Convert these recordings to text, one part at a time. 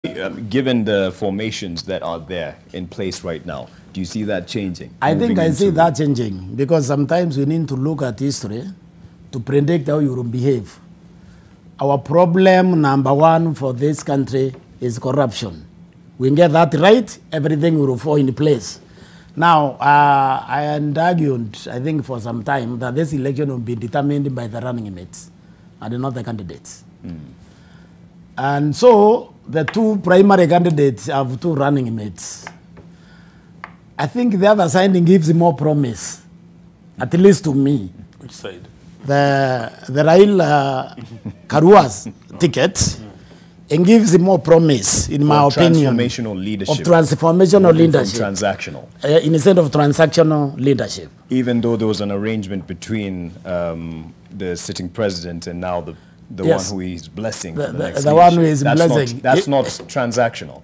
Given the formations that are there in place right now, do you see that changing? I think I see that changing because sometimes we need to look at history to predict how you will behave. Our problem number one for this country is corruption. We get that right, everything will fall in place. Now, I had argued, I think for some time, that this election will be determined by the running mates and not the candidates. And so, the two primary candidates have two running mates. I think the other side gives more promise, at least to me. Which side? The Raila Karua's ticket, and gives more promise, in my opinion. Transformational leadership. Of transformational leadership. Transactional. Instead of transactional leadership. Even though there was an arrangement between the sitting president and now the yes. one who is blessing the one who is blessing. That's not transactional.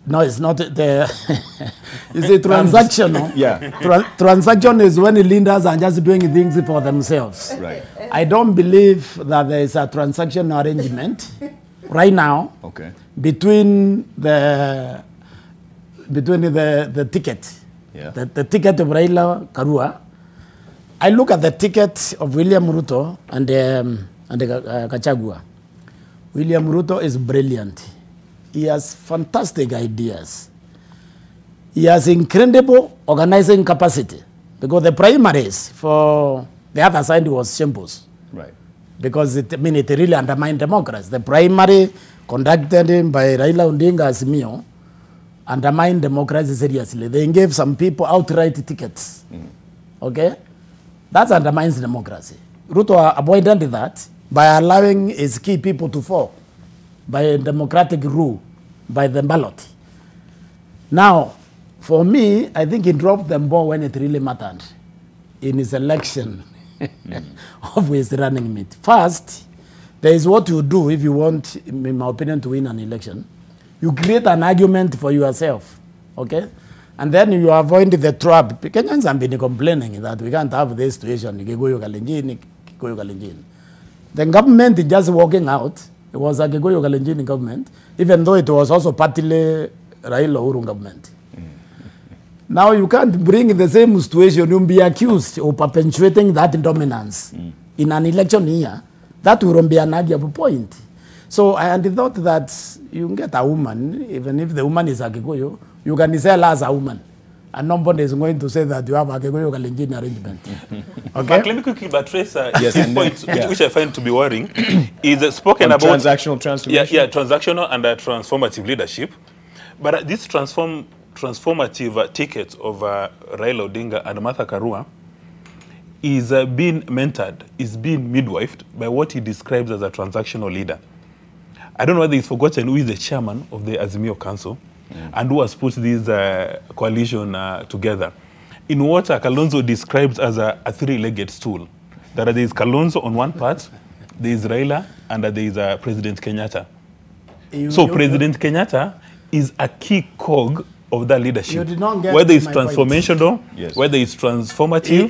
No, it's not. Is it transactional? Yeah. Transaction is when the leaders are just doing things for themselves. Right. I don't believe that there is a transaction arrangement right now between the ticket, the ticket of Raila Karua. I look at the ticket of William Ruto and Kachagua. William Ruto is brilliant. He has fantastic ideas. He has incredible organizing capacity because the primaries for the other side was shambles. Right. Because it really undermined democracy. The primary conducted by Raila Odinga Azimio undermined democracy seriously. They gave some people outright tickets. Okay? That undermines democracy. Ruto avoided that by allowing his key people to fall by a democratic rule, by the ballot. Now, for me, I think he dropped the ball when it really mattered in his election of his running mate. First, there is what you do if you want, in my opinion, to win an election. You create an argument for yourself, okay? And then you avoid the trap. Kenyans have been complaining that we can't have this situation. The government is just walking out. It was a Gikuyu Kalenjin government, even though it was also partly Raila Uhuru government. Now you can't bring the same situation. You'll be accused of perpetuating that dominance in an election year. That will be an arguable point. So I had thought that you can get a woman, even if the woman is a Gikuyu, you can sell as a woman. And nobody is going to say that you have a Gikuyu Kalenjin arrangement. Okay? But let me quickly buttress this point, which I find to be worrying, is spoken about transactional transformation. Yeah, transactional and transformative leadership. But this transformative ticket of Raila Odinga and Martha Karua is being mentored, is being midwifed by what he describes as a transactional leader. I don't know whether he's forgotten who is the chairman of the Azimio Council and who has put this coalition together. In what Kalonzo describes as a three-legged stool. There is Kalonzo on one part, there is Raila, and there is President Kenyatta. President Kenyatta is a key cog of that leadership. Whether it's transformational, whether it's transformative,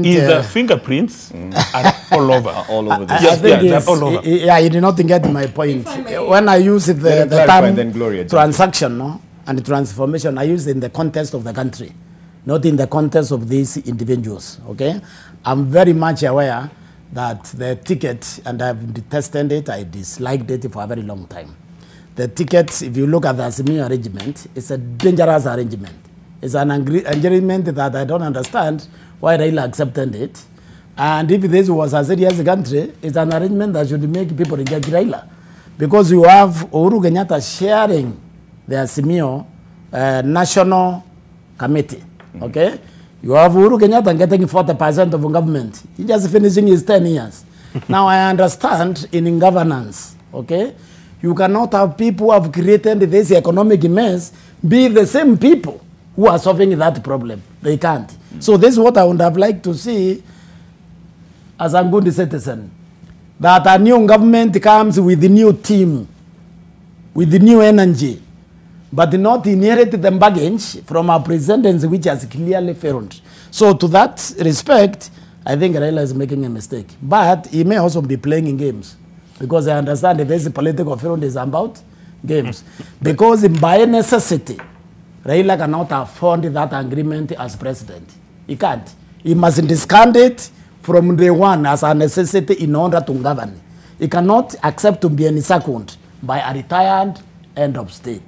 his fingerprints are all over. All over this. All over. Yeah, you did not get my point. When I use the term transaction and transformation, I use it in the context of the country, not in the context of these individuals. Okay, I'm very much aware that the ticket, and I've detested it, I disliked it for a very long time. The ticket, if you look at the Azimio arrangement, it's a dangerous arrangement. It's an arrangement that I don't understand why Raila accepted it. And if this was a serious country, it's an arrangement that should make people reject Raila. Because you have Uhuru Kenyatta sharing the Azimio National Committee, okay? You have Uhuru Kenyatta getting 40% of government. He's just finishing his 10 years. Now I understand in governance, okay? You cannot have people who have created this economic mess be the same people who are solving that problem. They can't. So this is what I would have liked to see as a good citizen. That a new government comes with a new team, with new energy, but not inherit the baggage from our presidency, which has clearly failed. So to that respect, I think Raila is making a mistake. But he may also be playing in games. Because I understand that this political field is about games. Because by necessity, Raila cannot afford that agreement as president. He can't. He must discard it from day one as a necessity in order to govern. He cannot accept to be any second by a retired head of state.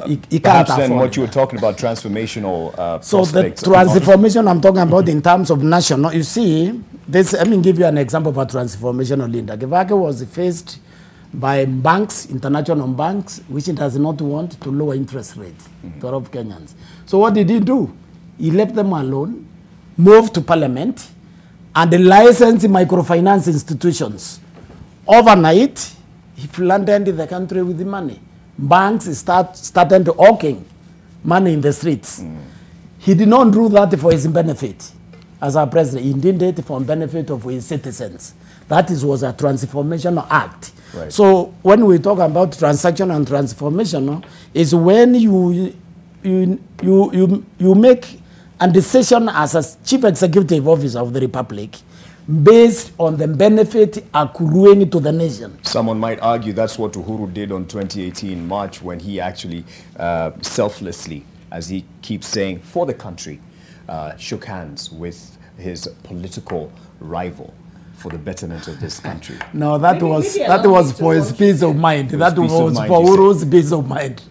He can't Perhaps afford then what you were that. talking about, transformational So the prospects. transformation I'm talking about in terms of national, you see, this, let me give you an example of a transformational leader. Kibaki was faced by banks, international banks, which it does not want to lower interest rates to a lot of Kenyans. So what did he do? He left them alone, moved to parliament, and licensed microfinance institutions. Overnight, he flooded the country with the money. Banks started hawking money in the streets. He did not do that for his benefit as our president. He did it for the benefit of his citizens. That was a transformational act. Right. So when we talk about transaction and transformation, is when you make a decision as a chief executive officer of the republic based on the benefit accruing to the nation. Someone might argue that's what Uhuru did on 2018 March when he actually selflessly, as he keeps saying, for the country, shook hands with his political rival for the betterment of this country. No, that was for his peace of mind. That was for Uhuru's peace of mind.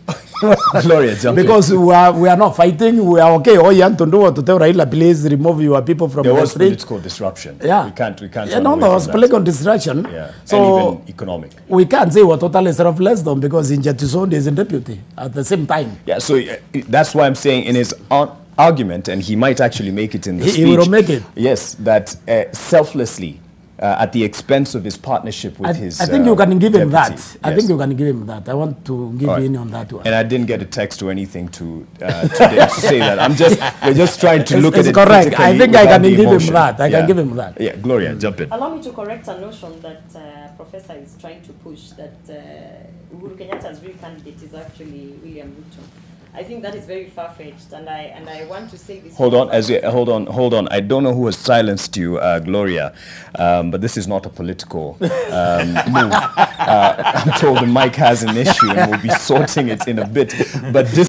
Gloria, jump in. Because we are not fighting, we are okay. Oh, you want to do what to tell Raila, please remove your people from the street. There was political disruption. Yeah. We can't Yeah, no, there was political disruption. Yeah. So and even economic. We can't say we're totally selfless though, because in Jetison is a deputy at the same time. Yeah, so that's why I'm saying in his argument, and he might actually make it in the speech. He will make it. Yes, that selflessly, at the expense of his partnership with his I think you can give him deputy. that. Yes. I think you can give him that. I want to give you in on that one. And I didn't get a text or anything to today to say that. We're just trying to look at it. It's correct. I think I can the give emotion. him that. I can give him that. Yeah, Gloria, jump in. Allow me to correct a notion that Professor is trying to push, that Uhuru Kenyatta's real candidate is actually William Ruto. I think that is very far-fetched, and I want to say this. Hold on. I don't know who has silenced you, Gloria, but this is not a political move. I'm told the mic has an issue, and we'll be sorting it in a bit. But this